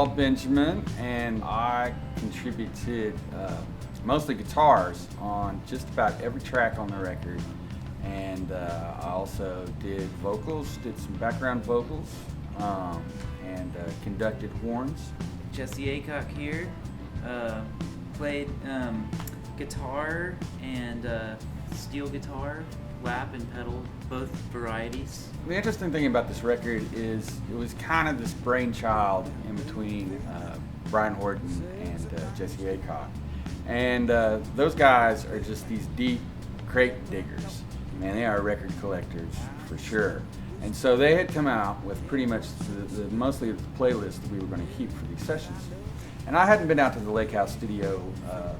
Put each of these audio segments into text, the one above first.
called Benjaman, and I contributed mostly guitars on just about every track on the record. And I also did vocals, did some background vocals, and conducted horns. Jesse Aycock here, played guitar and steel guitar, lap and pedal, both varieties. The interesting thing about this record is it was kind of this brainchild in between Brian Horton and Jesse Aycock. And those guys are just these deep crate diggers. Man, they are record collectors for sure. And so they had come out with pretty much mostly the playlist that we were going to keep for these sessions. And I hadn't been out to the Lake House studio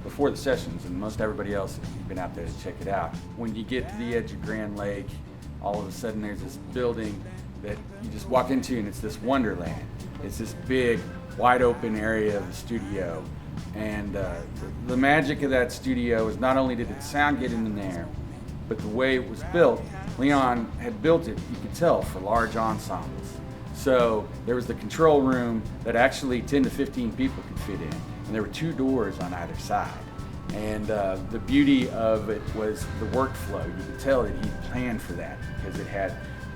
before the sessions, and most everybody else had been out there to check it out. When you get to the edge of Grand Lake, all of a sudden there's this building that you just walk into, and it's this wonderland. It's this big, wide open area of the studio. And the magic of that studio is not only did it sound good in there, but the way it was built, Leon had built it, you could tell, for large ensembles. So there was the control room that actually 10 to 15 people could fit in, and there were 2 doors on either side. And the beauty of it was the workflow. You could tell that he planned for that because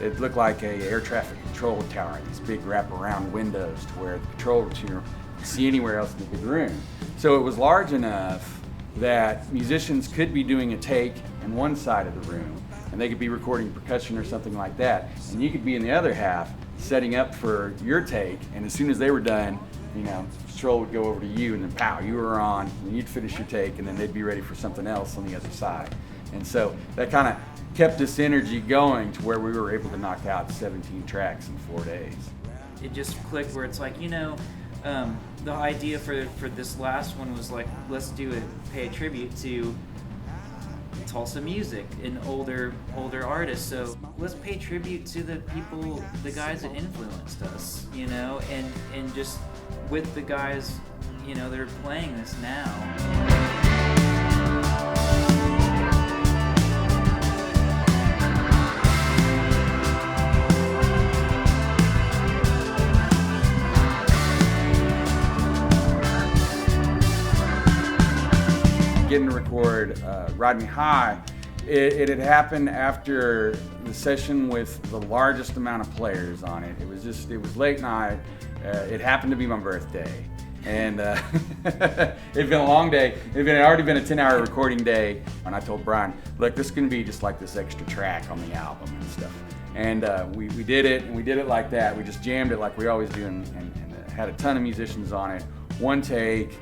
it looked like a air traffic control tower, these big wraparound windows to where the control room could see anywhere else in the big room. So it was large enough that musicians could be doing a take in one side of the room, and they could be recording percussion or something like that, and you could be in the other half setting up for your take, and as soon as they were done, control would go over to you, and then pow, you were on, and you'd finish your take, and then they'd be ready for something else on the other side. And so that kind of kept this energy going to where we were able to knock out 17 tracks in 4 days. It just clicked where it's like, the idea for this last one was like, let's pay a tribute to Tulsa music and older artists. So let's pay tribute to the people, the guys that influenced us, and just with the guys, that are playing this now. Getting to record Ride Me High, it had happened after the session with the largest amount of players on it. It was late night. It happened to be my birthday. And it'd been a long day. It had already been a 10-hour recording day. And I told Brian, look, this is going to be just like this extra track on the album and stuff. And we did it, and we did it like that. We just jammed it like we always do, and had a ton of musicians on it. One take.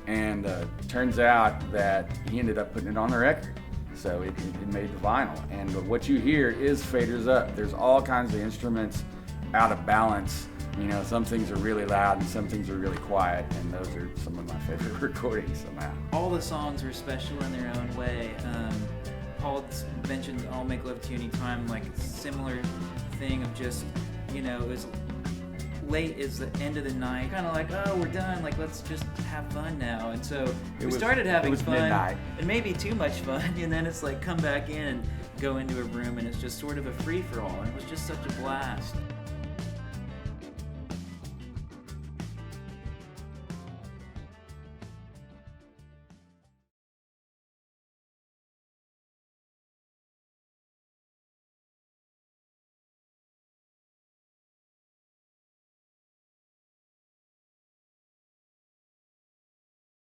And turns out that he ended up putting it on the record. So it made the vinyl. And what you hear is faders up. There's all kinds of instruments out of balance. Some things are really loud and some things are really quiet, and those are some of my favorite recordings somehow. All the songs are special in their own way. Paul mentioned I'll Make Love to You Anytime, like similar thing of just, it was late is the end of the night, kind of like, oh, we're done, like let's just have fun now. And so we started having fun, midnight. And maybe too much fun, and then it's like come back in and go into a room, and it's just sort of a free-for-all, and it was just such a blast.